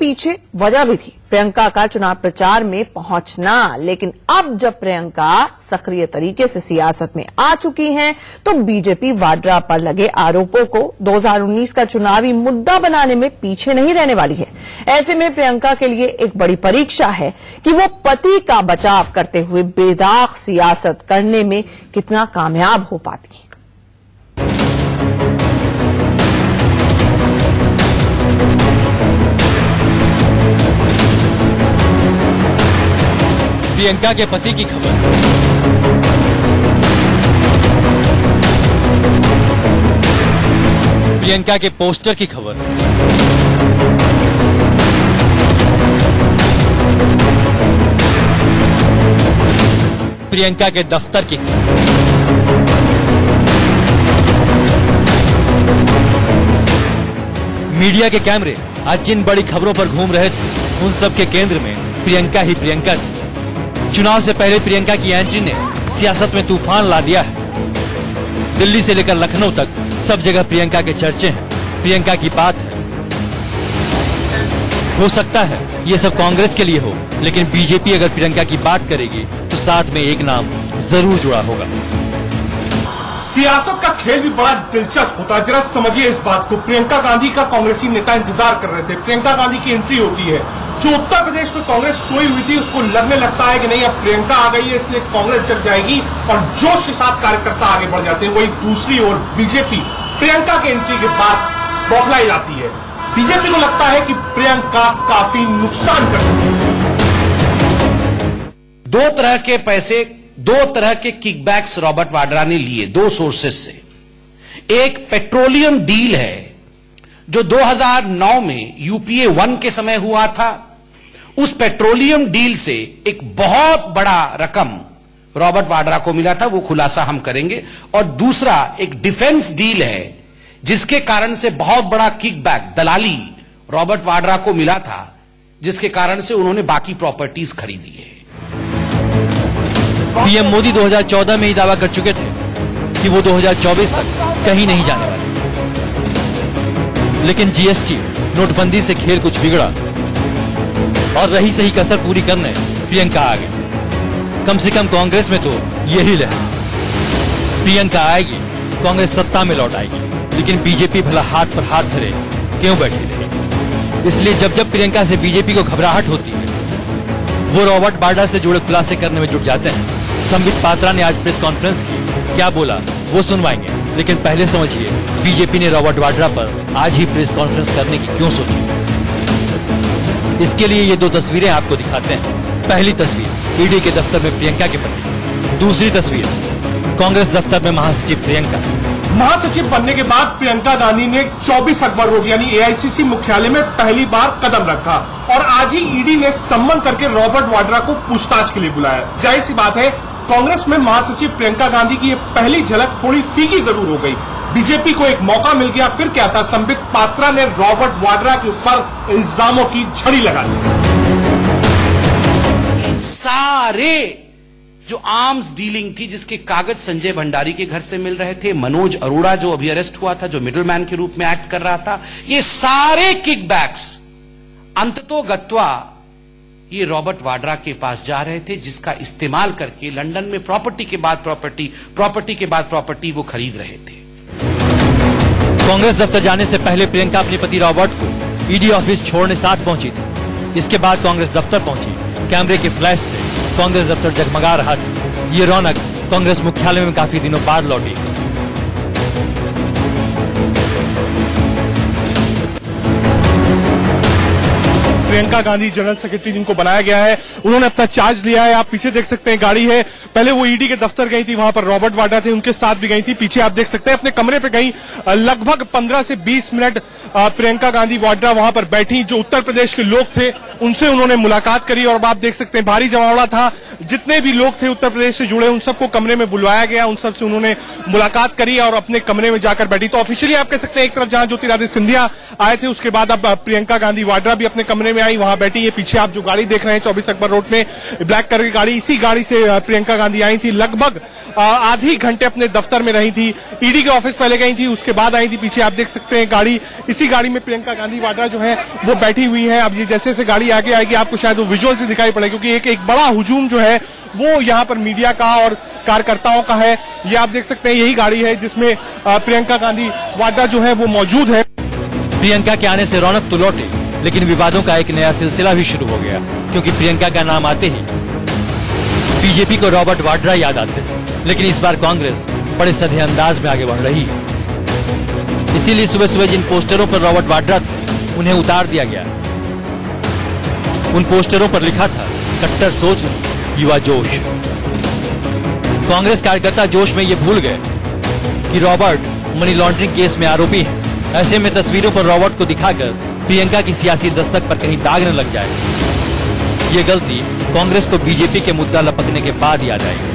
पीछे वजह भी थी प्रियंका का चुनाव प्रचार में पहुंचना, लेकिन अब जब प्रियंका सक्रिय तरीके से सियासत में आ चुकी हैं, तो बीजेपी वाड्रा पर लगे आरोपों को 2019 का चुनावी मुद्दा बनाने में पीछे नहीं रहने वाली है। ऐसे में प्रियंका के लिए एक बड़ी परीक्षा है कि वो पति का बचाव करते हुए बेदाग सियासत करने में कितना कामयाब हो पाती है। प्रियंका के पति की खबर। प्रियंका के पोस्टर की खबर। प्रियंका के दफ्तर की खबर। मीडिया के कैमरे आज जिन बड़ी खबरों पर घूम रहे थे, उन सब के केंद्र में प्रियंका ही प्रियंका थी। चुनाव से पहले प्रियंका की एंट्री ने सियासत में तूफान ला दिया है। दिल्ली से लेकर लखनऊ तक सब जगह प्रियंका के चर्चे हैं, प्रियंका की बात है। हो सकता है ये सब कांग्रेस के लिए हो, लेकिन बीजेपी अगर प्रियंका की बात करेगी तो साथ में एक नाम जरूर जुड़ा होगा। सियासत का खेल भी बड़ा दिलचस्प होता है। जरा समझिए इस बात को। प्रियंका गांधी का कांग्रेसी नेता इंतजार कर रहे थे। प्रियंका गांधी की एंट्री होती है। जो उत्तर प्रदेश में कांग्रेस सोई हुई थी, उसको लगने लगता है कि नहीं, अब प्रियंका आ गई है, इसलिए कांग्रेस जग जाएगी और जोश के साथ कार्यकर्ता आगे बढ़ जाते हैं। वही दूसरी ओर बीजेपी प्रियंका की एंट्री के बाद बौखलाई जाती है। बीजेपी को लगता है कि प्रियंका काफी नुकसान कर सकती है। दो तरह के किकबैक्स रॉबर्ट वाड्रा ने लिए, दो सोर्सेस से। एक पेट्रोलियम डील है जो 2009 में यूपीए 1 के समय हुआ था। उस पेट्रोलियम डील से एक बहुत बड़ा रकम रॉबर्ट वाड्रा को मिला था, वो खुलासा हम करेंगे। और दूसरा एक डिफेंस डील है जिसके कारण से बहुत बड़ा किकबैक, दलाली रॉबर्ट वाड्रा को मिला था, जिसके कारण से उन्होंने बाकी प्रॉपर्टीज खरीदी है। पीएम मोदी 2014 में ही दावा कर चुके थे कि वो 2024 तक कहीं नहीं जाने वाले, लेकिन जीएसटी, नोटबंदी से खेल कुछ बिगड़ा और रही सही कसर पूरी करने प्रियंका आ गई। कम से कम कांग्रेस में तो यही लहर, प्रियंका आएगी, कांग्रेस सत्ता में लौट आएगी, लेकिन बीजेपी भला हाथ पर हाथ धरे क्यों बैठी रही। इसलिए जब जब प्रियंका से बीजेपी को घबराहट होती है, वो रॉबर्ट वाड्रा से जुड़े खुलासे करने में जुट जाते हैं। संबित पात्रा ने आज प्रेस कॉन्फ्रेंस की, क्या बोला वो सुनवाएंगे, लेकिन पहले समझिए बीजेपी ने रॉबर्ट वाड्रा पर आज ही प्रेस कॉन्फ्रेंस करने की क्यों सोची। इसके लिए ये दो तस्वीरें आपको दिखाते हैं। पहली तस्वीर ईडी के दफ्तर में प्रियंका के पति, दूसरी तस्वीर कांग्रेस दफ्तर में महासचिव प्रियंका। महासचिव बनने के बाद प्रियंका गांधी ने 24 अक्टूबर रोड यानी एआईसीसी मुख्यालय में पहली बार कदम रखा और आज ही ईडी ने सम्मन करके रॉबर्ट वाड्रा को पूछताछ के लिए बुलाया। जाहिर सी बात है, कांग्रेस में महासचिव प्रियंका गांधी की ये पहली झलक थोड़ी फीकी जरूर हो गई। बीजेपी को एक मौका मिल गया। फिर क्या था, संबित पात्रा ने रॉबर्ट वाड्रा के ऊपर इल्जामों की झड़ी लगा दी। सारे जो आर्म्स डीलिंग थी, जिसके कागज संजय भंडारी के घर से मिल रहे थे, मनोज अरोड़ा जो अभी अरेस्ट हुआ था, जो मिडलमैन के रूप में एक्ट कर रहा था, ये सारे किकबैक्स अंततोगत्वा ये रॉबर्ट वाड्रा के पास जा रहे थे, जिसका इस्तेमाल करके लंदन में प्रॉपर्टी के बाद प्रॉपर्टी वो खरीद रहे थे। कांग्रेस दफ्तर जाने से पहले प्रियंका अपने पति रॉबर्ट को ईडी ऑफिस छोड़ने साथ पहुंची थी। इसके बाद कांग्रेस दफ्तर पहुंची। कैमरे के फ्लैश से कांग्रेस दफ्तर जगमगा रहा था। ये रौनक कांग्रेस मुख्यालय में काफी दिनों बाद लौटी। प्रियंका गांधी जनरल सेक्रेटरी जिनको बनाया गया है, उन्होंने अपना चार्ज लिया है। आप पीछे देख सकते हैं गाड़ी है। पहले वो ईडी के दफ्तर गई थी, वहां पर रॉबर्ट वाड्रा थे, उनके साथ भी गई थी। पीछे आप देख सकते हैं अपने कमरे पे गई। लगभग 15 से 20 मिनट प्रियंका गांधी वाड्रा वहां पर बैठी। जो उत्तर प्रदेश के लोग थे उनसे उन्होंने मुलाकात करी और अब आप देख सकते हैं भारी जमावड़ा था। जितने भी लोग थे उत्तर प्रदेश से जुड़े उन सबको कमरे में बुलवाया गया, उन सब से उन्होंने मुलाकात करी और अपने कमरे में जाकर बैठी। तो ऑफिशियली आप कह सकते हैं एक तरफ जहां ज्योतिरादित्य सिंधिया आए थे, उसके बाद अब प्रियंका गांधी वाड्रा भी अपने कमरे में आई, वहां बैठी। ये पीछे आप जो गाड़ी देख रहे हैं 24 अकबर रोड में ब्लैक कलर की गाड़ी, इसी गाड़ी से प्रियंका गांधी आई थी। लगभग आधी घंटे अपने दफ्तर में रही थी, ईडी के ऑफिस पहले गई थी, उसके बाद आई थी। पीछे आप देख सकते हैं गाड़ी, इसी गाड़ी में प्रियंका गांधी वाड्रा जो है वो बैठी हुई है। अब ये जैसे जैसे गाड़ी आगे आएगी आपको शायद वो विजुअल्स भी दिखाई पड़े, क्योंकि एक बड़ा हुजूम जो है वो यहाँ पर मीडिया का और कार्यकर्ताओं का है। ये आप देख सकते हैं यही गाड़ी है जिसमें प्रियंका गांधी वाड्रा जो है वो मौजूद है। प्रियंका के आने से रौनक तो लौटे, लेकिन विवादों का एक नया सिलसिला भी शुरू हो गया, क्योंकि प्रियंका का नाम आते ही बीजेपी को रॉबर्ट वाड्रा याद आते हैं। लेकिन इस बार कांग्रेस बड़े सधे अंदाज में आगे बढ़ रही है। इसीलिए सुबह सुबह जिन पोस्टरों पर रॉबर्ट वाड्रा थे उन्हें उतार दिया गया। उन पोस्टरों पर लिखा था कट्टर सोच नहीं, युवा जोश। कांग्रेस कार्यकर्ता जोश में ये भूल गए कि रॉबर्ट मनी लॉन्ड्रिंग केस में आरोपी है। ऐसे में तस्वीरों पर रॉबर्ट को दिखाकर प्रियंका की सियासी दस्तक पर कहीं दाग न लग जाए। ये गलती कांग्रेस को बीजेपी के मुद्दा लपकने के बाद याद आई।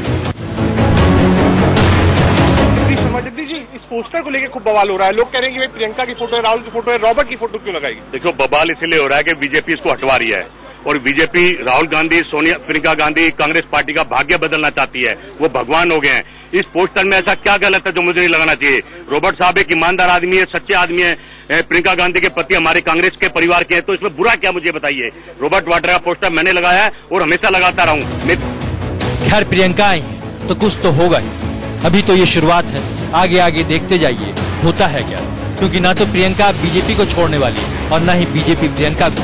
जगदीश जी, इस पोस्टर को लेकर खूब बवाल हो रहा है। लोग कह रहे हैं कि भाई प्रियंका की फोटो है, राहुल की फोटो है, रॉबर्ट की फोटो क्यों लगाएगी? देखो, बवाल इसलिए हो रहा है कि बीजेपी इसको हटवा रही है और बीजेपी राहुल गांधी, सोनिया, प्रियंका गांधी कांग्रेस पार्टी का भाग्य बदलना चाहती है। वो भगवान हो गए हैं। इस पोस्टर में ऐसा क्या गलत है जो मुझे नहीं लगाना चाहिए? रॉबर्ट साहब एक ईमानदार आदमी है, सच्चे आदमी है। प्रियंका गांधी के पति हमारे कांग्रेस के परिवार के हैं, तो इसमें बुरा क्या मुझे बताइए? रॉबर्ट वाड्रा का पोस्टर मैंने लगाया है और हमेशा लगाता रहूं। खैर, प्रियंका आई है तो कुछ तो होगा ही। अभी तो ये शुरुआत है, आगे आगे देखते जाइए होता है क्या, क्योंकि ना तो प्रियंका बीजेपी को छोड़ने वाली और ना ही बीजेपी प्रियंका को।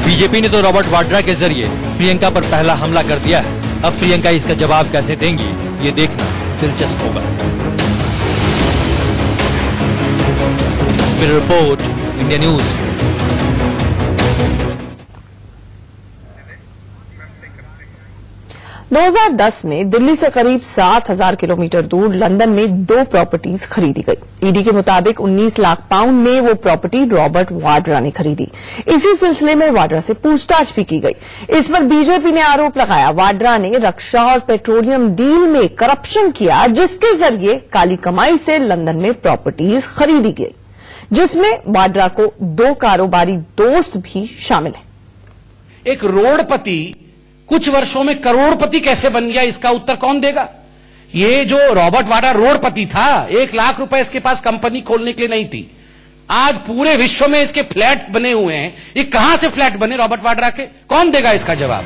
बीजेपी ने तो रॉबर्ट वाड्रा के जरिए प्रियंका पर पहला हमला कर दिया है। अब प्रियंका इसका जवाब कैसे देंगी, ये देखना दिलचस्प होगा। Bureau report, India news. दो 2010 में दिल्ली से करीब 7,000 किलोमीटर दूर लंदन में 2 प्रॉपर्टीज खरीदी गई। ईडी के मुताबिक 19 लाख पाउंड में वो प्रॉपर्टी रॉबर्ट वाड्रा ने खरीदी। इसी सिलसिले में वाड्रा से पूछताछ भी की गई। इस पर बीजेपी ने आरोप लगाया वाड्रा ने रक्षा और पेट्रोलियम डील में करप्शन किया, जिसके जरिए काली कमाई से लंदन में प्रॉपर्टीज खरीदी गई, जिसमें वाड्रा को 2 कारोबारी दोस्त भी शामिल हैं। एक रोडपति कुछ वर्षों में करोड़पति कैसे बन गया, इसका उत्तर कौन देगा? ये जो रॉबर्ट वाड्रा रोडपति था, 1 लाख रुपए इसके पास कंपनी खोलने के लिए नहीं थी। आज पूरे विश्व में इसके फ्लैट बने हुए हैं। ये कहां से फ्लैट बने रॉबर्ट वाड्रा के? कौन देगा इसका जवाब?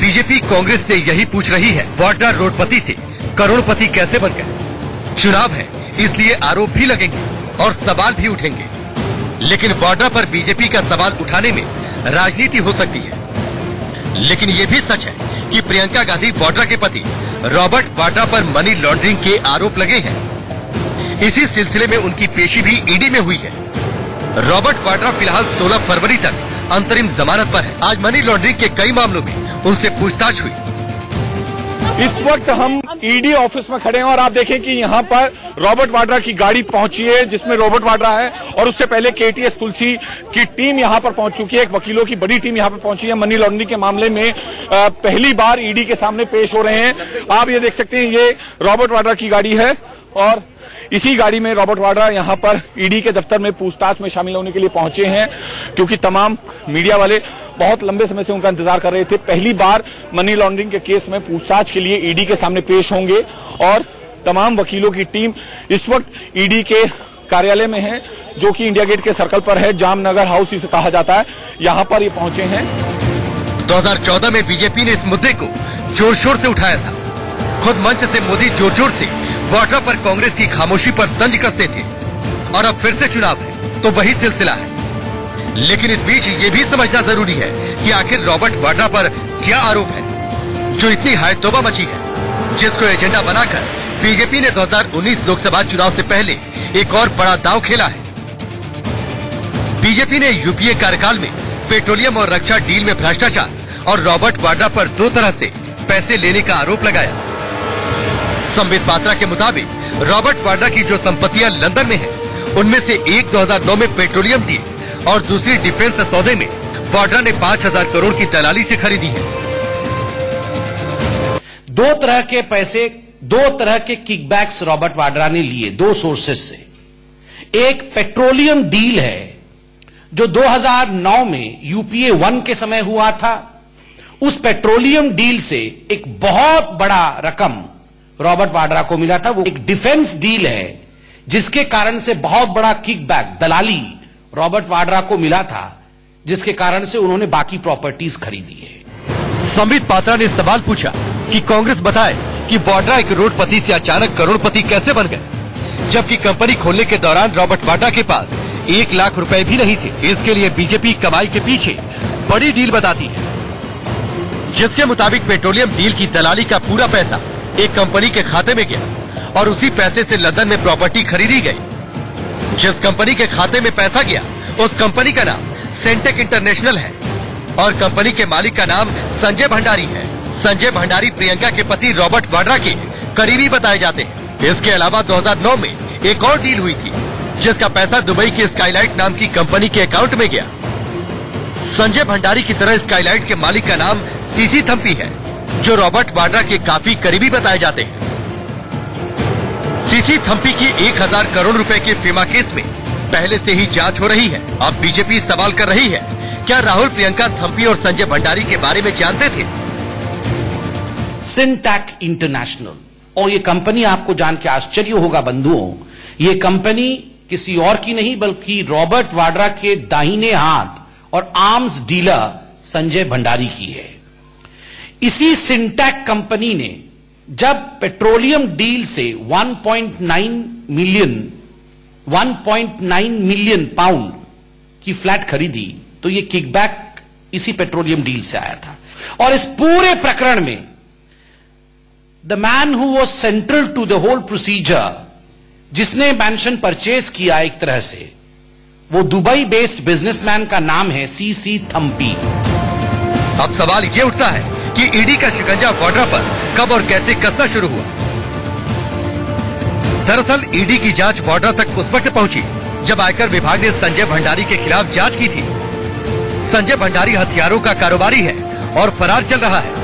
बीजेपी कांग्रेस से यही पूछ रही है, वाड्रा रोडपति से करोड़पति कैसे बन गए? चुनाव है, इसलिए आरोप भी लगेंगे और सवाल भी उठेंगे। लेकिन वाड्रा पर बीजेपी का सवाल उठाने में राजनीति हो सकती है। लेकिन ये भी सच है कि प्रियंका गांधी वाड्रा के पति रॉबर्ट वाड्रा पर मनी लॉन्ड्रिंग के आरोप लगे हैं। इसी सिलसिले में उनकी पेशी भी ईडी में हुई है। रॉबर्ट वाड्रा फिलहाल 16 फरवरी तक अंतरिम जमानत पर है। आज मनी लॉन्ड्रिंग के कई मामलों में उनसे पूछताछ हुई। इस वक्त हम ईडी ऑफिस में खड़े हैं और आप देखें कि यहाँ पर रॉबर्ट वाड्रा की गाड़ी पहुंची है, जिसमें रॉबर्ट वाड्रा है और उससे पहले केटीएस तुलसी की टीम यहाँ पर पहुंच चुकी है। एक वकीलों की बड़ी टीम यहाँ पर पहुंची है। मनी लॉन्ड्रिंग के मामले में पहली बार ईडी के सामने पेश हो रहे हैं। आप ये देख सकते हैं, ये रॉबर्ट वाड्रा की गाड़ी है और इसी गाड़ी में रॉबर्ट वाड्रा यहाँ पर ईडी के दफ्तर में पूछताछ में शामिल होने के लिए पहुंचे हैं, क्योंकि तमाम मीडिया वाले बहुत लंबे समय से उनका इंतजार कर रहे थे। पहली बार मनी लॉन्ड्रिंग के केस में पूछताछ के लिए ईडी के सामने पेश होंगे और तमाम वकीलों की टीम इस वक्त ईडी के कार्यालय में है, जो कि इंडिया गेट के सर्कल पर है, जामनगर हाउस इसे कहा जाता है। यहाँ पर ये पहुंचे हैं। 2014 में बीजेपी ने इस मुद्दे को जोर शोर से उठाया था। खुद मंच से मोदी जोर जोर से वाड्रा पर कांग्रेस की खामोशी पर तंज कसते थे और अब फिर से चुनाव है तो वही सिलसिला है। लेकिन इस बीच ये भी समझना जरूरी है कि आखिर रॉबर्ट वाड्रा पर क्या आरोप है जो इतनी हायतौबा मची है, जिसको एजेंडा बनाकर बीजेपी ने 2019 लोकसभा चुनाव से पहले एक और बड़ा दांव खेला है। बीजेपी ने यूपीए कार्यकाल में पेट्रोलियम और रक्षा डील में भ्रष्टाचार और रॉबर्ट वाड्रा पर 2 तरह से पैसे लेने का आरोप लगाया। संबित पात्रा के मुताबिक रॉबर्ट वाड्रा की जो संपत्तियां लंदन में हैं, उनमें से एक 2009 में पेट्रोलियम डील और दूसरी डिफेंस सौदे में वाड्रा ने 5,000 करोड़ की दलाली से खरीदी है। दो तरह के पैसे, दो तरह के किकबैक्स रॉबर्ट वाड्रा ने लिए दो सोर्सेस से। एक पेट्रोलियम डील है जो 2009 में यूपीए 1 के समय हुआ था। उस पेट्रोलियम डील से एक बहुत बड़ा रकम रॉबर्ट वाड्रा को मिला था। वो एक डिफेंस डील है जिसके कारण से बहुत बड़ा किकबैक, दलाली रॉबर्ट वाड्रा को मिला था, जिसके कारण से उन्होंने बाकी प्रॉपर्टीज खरीदी है। संबित पात्रा ने सवाल पूछा कि कांग्रेस बताए कि वाड्रा एक करोड़पति से अचानक करोड़पति कैसे बन गए, जबकि कंपनी खोलने के दौरान रॉबर्ट वाड्रा के पास 1 लाख रुपए भी नहीं थे। इसके लिए बीजेपी कमाई के पीछे बड़ी डील बताती है, जिसके मुताबिक पेट्रोलियम डील की दलाली का पूरा पैसा एक कंपनी के खाते में गया और उसी पैसे से लंदन में प्रॉपर्टी खरीदी गई। जिस कंपनी के खाते में पैसा गया उस कंपनी का नाम सेंटेक इंटरनेशनल है और कंपनी के मालिक का नाम संजय भंडारी है। संजय भंडारी प्रियंका के पति रॉबर्ट वाड्रा के करीबी बताए जाते हैं। इसके अलावा 2009 में एक और डील हुई थी जिसका पैसा दुबई की स्काईलाइट नाम की कंपनी के अकाउंट में गया। संजय भंडारी की तरह स्काईलाइट के मालिक का नाम सीसी थम्पी है, जो रॉबर्ट वाड्रा के काफी करीबी बताए जाते हैं। सीसी थम्पी की 1000 करोड़ रुपए के फीमा केस में पहले से ही जांच हो रही है। अब बीजेपी सवाल कर रही है, क्या राहुल प्रियंका थम्पी और संजय भंडारी के बारे में जानते थे? सिंटैक इंटरनेशनल, और ये कंपनी आपको जान के आश्चर्य होगा बंधुओं, ये कंपनी किसी और की नहीं बल्कि रॉबर्ट वाड्रा के दाहिने हाथ और आर्म्स डीलर संजय भंडारी की है। इसी सिंटैक कंपनी ने जब पेट्रोलियम डील से 1.9 मिलियन पाउंड की फ्लैट खरीदी तो ये किकबैक इसी पेट्रोलियम डील से आया था। और इस पूरे प्रकरण में the man who was central to the whole procedure, जिसने मैंशन परचेज किया एक तरह से, वो दुबई बेस्ड बिजनेसमैन का नाम है सीसी थम्पी। अब सवाल ये उठता है कि ईडी का शिकंजा वाड्रा पर कब और कैसे कसना शुरू हुआ। दरअसल ईडी की जांच वाड्रा तक उस वक्त पहुंची जब आयकर विभाग ने संजय भंडारी के खिलाफ जांच की थी। संजय भंडारी हथियारों का कारोबारी है और फरार चल रहा है।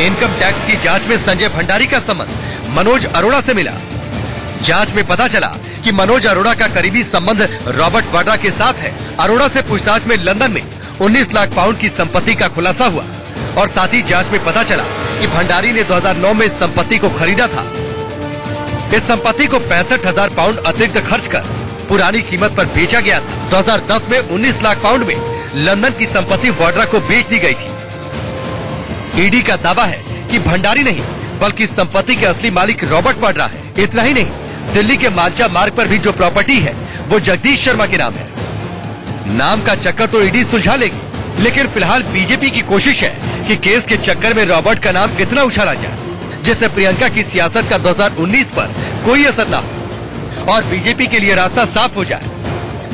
इनकम टैक्स की जांच में संजय भंडारी का संबंध मनोज अरोड़ा से मिला। जांच में पता चला कि मनोज अरोड़ा का करीबी संबंध रॉबर्ट वाड्रा के साथ है। अरोड़ा से पूछताछ में लंदन में 19 लाख पाउंड की संपत्ति का खुलासा हुआ और साथ ही जांच में पता चला कि भंडारी ने 2009 में संपत्ति को खरीदा था। इस संपत्ति को 65,000 पाउंड अतिरिक्त खर्च कर पुरानी कीमत पर बेचा गया था। 2010 में 19 लाख पाउंड में लंदन की संपत्ति वाड्रा को बेच दी गई थी। ईडी का दावा है कि भंडारी नहीं बल्कि संपत्ति के असली मालिक रॉबर्ट वाड्रा है। इतना ही नहीं, दिल्ली के मालचा मार्ग पर भी जो प्रॉपर्टी है वो जगदीश शर्मा के नाम है। नाम का चक्कर तो ईडी सुलझा लेगी, लेकिन फिलहाल बीजेपी की कोशिश है कि केस के चक्कर में रॉबर्ट का नाम इतना उछाला जाए जिससे प्रियंका की सियासत का 2019 पर कोई असर न हो और बीजेपी के लिए रास्ता साफ हो जाए।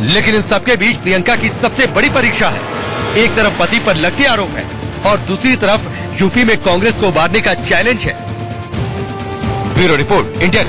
लेकिन इन सबके बीच प्रियंका की सबसे बड़ी परीक्षा है। एक तरफ पति पर लगते आरोप है और दूसरी तरफ यूपी में कांग्रेस को उबारने का चैलेंज है। Bureau report, India.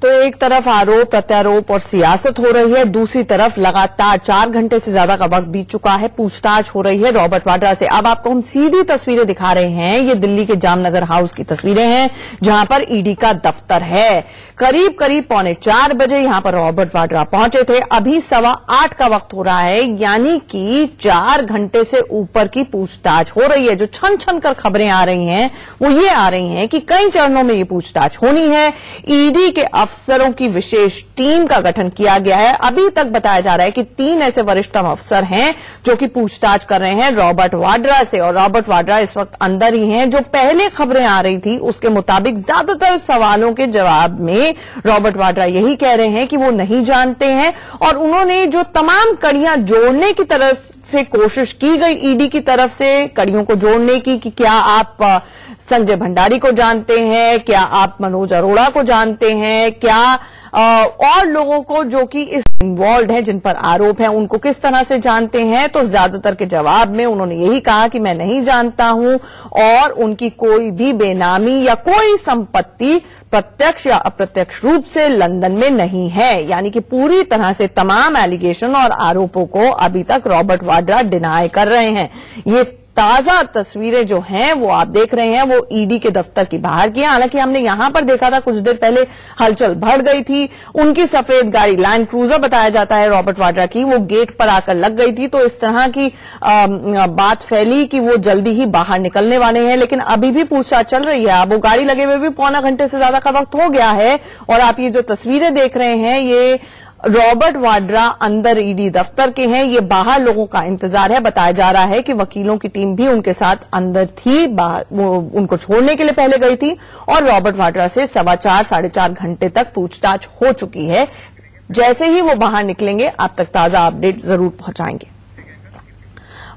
तो एक तरफ आरोप प्रत्यारोप और सियासत हो रही है, दूसरी तरफ लगातार 4 घंटे से ज्यादा का वक्त बीत चुका है, पूछताछ हो रही है रॉबर्ट वाड्रा से। अब आपको हम सीधी तस्वीरें दिखा रहे हैं। ये दिल्ली के जामनगर हाउस की तस्वीरें हैं जहां पर ईडी का दफ्तर है। करीब 4:15 बजे यहां पर रॉबर्ट वाड्रा पहुंचे थे। अभी 7:15 का वक्त हो रहा है, यानी कि 4 घंटे से ऊपर की पूछताछ हो रही है। जो छन छन कर खबरें आ रही हैं वो ये आ रही हैं कि कई चरणों में ये पूछताछ होनी है। ईडी के अफसरों की विशेष टीम का गठन किया गया है। अभी तक बताया जा रहा है कि 3 ऐसे वरिष्ठतम अफसर हैं जो कि पूछताछ कर रहे हैं रॉबर्ट वाड्रा से, और रॉबर्ट वाड्रा इस वक्त अंदर ही हैं। जो पहले खबरें आ रही थी उसके मुताबिक ज्यादातर सवालों के जवाब में रॉबर्ट वाड्रा यही कह रहे हैं कि वो नहीं जानते हैं, और उन्होंने जो तमाम कड़ियां जोड़ने की तरफ से कोशिश की गई ईडी की तरफ से, कड़ियों को जोड़ने की कि क्या आप संजय भंडारी को जानते हैं, क्या आप मनोज अरोड़ा को जानते हैं, क्या और लोगों को जो कि इस इन्वॉल्व हैं, जिन पर आरोप है, उनको किस तरह से जानते हैं। तो ज्यादातर के जवाब में उन्होंने यही कहा कि मैं नहीं जानता हूं और उनकी कोई भी बेनामी या कोई संपत्ति प्रत्यक्ष या अप्रत्यक्ष रूप से लंदन में नहीं है। यानी कि पूरी तरह से तमाम एलिगेशन और आरोपों को अभी तक रॉबर्ट वाड्रा डिनाई कर रहे हैं। ये ताजा तस्वीरें जो हैं वो आप देख रहे हैं, वो ईडी के दफ्तर की बाहर की है। हालांकि हमने यहां पर देखा था कुछ देर पहले हलचल बढ़ गई थी। उनकी सफेद गाड़ी लैंड क्रूजर बताया जाता है रॉबर्ट वाड्रा की, वो गेट पर आकर लग गई थी, तो इस तरह की बात फैली कि वो जल्दी ही बाहर निकलने वाले हैं। लेकिन अभी भी पूछताछ चल रही है। अब वो गाड़ी लगे हुए भी पौना घंटे से ज्यादा का वक्त हो गया है और आप ये जो तस्वीरें देख रहे हैं ये रॉबर्ट वाड्रा अंदर ईडी दफ्तर के हैं, ये बाहर लोगों का इंतजार है। बताया जा रहा है कि वकीलों की टीम भी उनके साथ अंदर थी, बाहर वो उनको छोड़ने के लिए पहले गई थी और रॉबर्ट वाड्रा से 4.25 साढ़े 4 घंटे तक पूछताछ हो चुकी है। जैसे ही वो बाहर निकलेंगे आप तक ताजा अपडेट जरूर पहुंचाएंगे।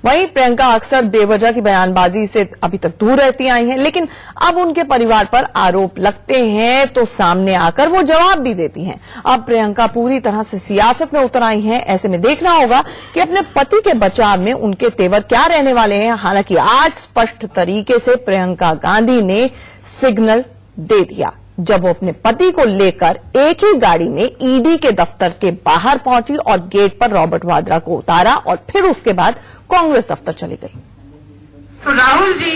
वहीं प्रियंका अक्सर बेवजह की बयानबाजी से अभी तक दूर रहती आई हैं, लेकिन अब उनके परिवार पर आरोप लगते हैं तो सामने आकर वो जवाब भी देती हैं। अब प्रियंका पूरी तरह से सियासत में उतर आई हैं। ऐसे में देखना होगा कि अपने पति के बचाव में उनके तेवर क्या रहने वाले हैं। हालांकि आज स्पष्ट तरीके से प्रियंका गांधी ने सिग्नल दे दिया जब वो अपने पति को लेकर एक ही गाड़ी में ईडी के दफ्तर के बाहर पहुंची और गेट पर रॉबर्ट वाड्रा को उतारा और फिर उसके बाद कांग्रेस दफ्तर चली गई। तो राहुल जी,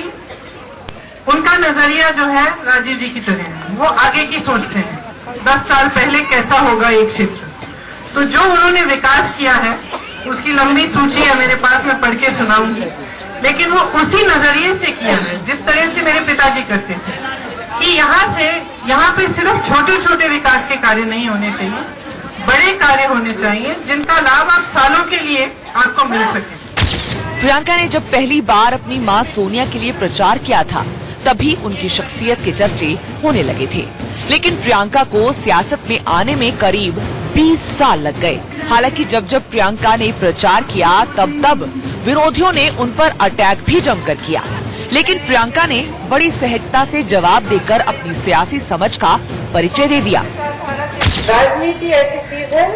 उनका नजरिया जो है राजीव जी की तरह है, वो आगे की सोचते हैं 10 साल पहले कैसा होगा एक क्षेत्र। तो जो उन्होंने विकास किया है उसकी लंबी सूची है मेरे पास, मैं पढ़ के सुनाऊंगी, लेकिन वो उसी नजरिए से किया है जिस तरह से मेरे पिताजी करते थे कि यहाँ पे सिर्फ छोटे छोटे विकास के कार्य नहीं होने चाहिए, बड़े कार्य होने चाहिए जिनका लाभ आप सालों के लिए आपको मिल सके। प्रियंका ने जब पहली बार अपनी मां सोनिया के लिए प्रचार किया था तभी उनकी शख्सियत के चर्चे होने लगे थे, लेकिन प्रियंका को सियासत में आने में करीब 20 साल लग गए। हालांकि जब जब प्रियंका ने प्रचार किया तब विरोधियों ने उन पर अटैक भी जमकर किया, लेकिन प्रियंका ने बड़ी सहजता से जवाब देकर अपनी सियासी समझ का परिचय दे दिया। राजनीति ऐसी चीज है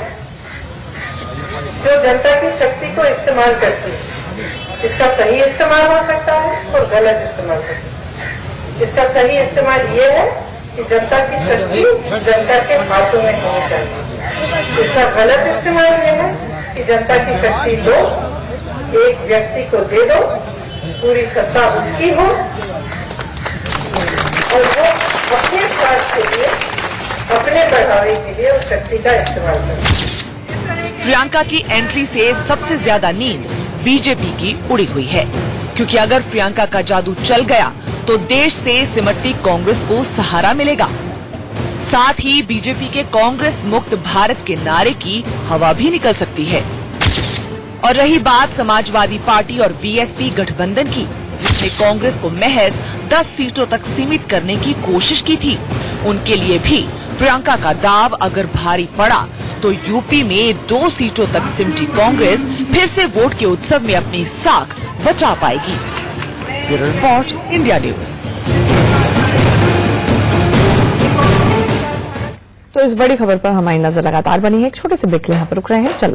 जो जनता की शक्ति को इस्तेमाल करती है। इसका सही इस्तेमाल हो सकता है और गलत इस्तेमाल हो सकता है। इसका सही इस्तेमाल ये है कि जनता की शक्ति जनता के हाथों में होनी चाहिए। इसका गलत इस्तेमाल ये है कि जनता की शक्ति लो, एक व्यक्ति को दे दो, पूरी सत्ता उसकी हो और वो अपने स्वार्थ के लिए, अपने बढ़ावे के लिए उस शक्ति का इस्तेमाल करे। प्रियंका की एंट्री से सबसे ज्यादा नींद बीजेपी की उड़ी हुई है, क्योंकि अगर प्रियंका का जादू चल गया तो देश से सिमटती कांग्रेस को सहारा मिलेगा। साथ ही बीजेपी के कांग्रेस मुक्त भारत के नारे की हवा भी निकल सकती है। और रही बात समाजवादी पार्टी और बीएसपी गठबंधन की, जिसने कांग्रेस को महज 10 सीटों तक सीमित करने की कोशिश की थी, उनके लिए भी प्रियंका का दाव अगर भारी पड़ा तो यूपी में 2 सीटों तक सिमटी कांग्रेस फिर से वोट के उत्सव में अपनी साख बचा पाएगी। Bureau report, India news. तो इस बड़ी खबर पर हमारी नजर लगातार बनी है। एक छोटे से ब्रेक यहाँ पर रुक रहे हैं, चल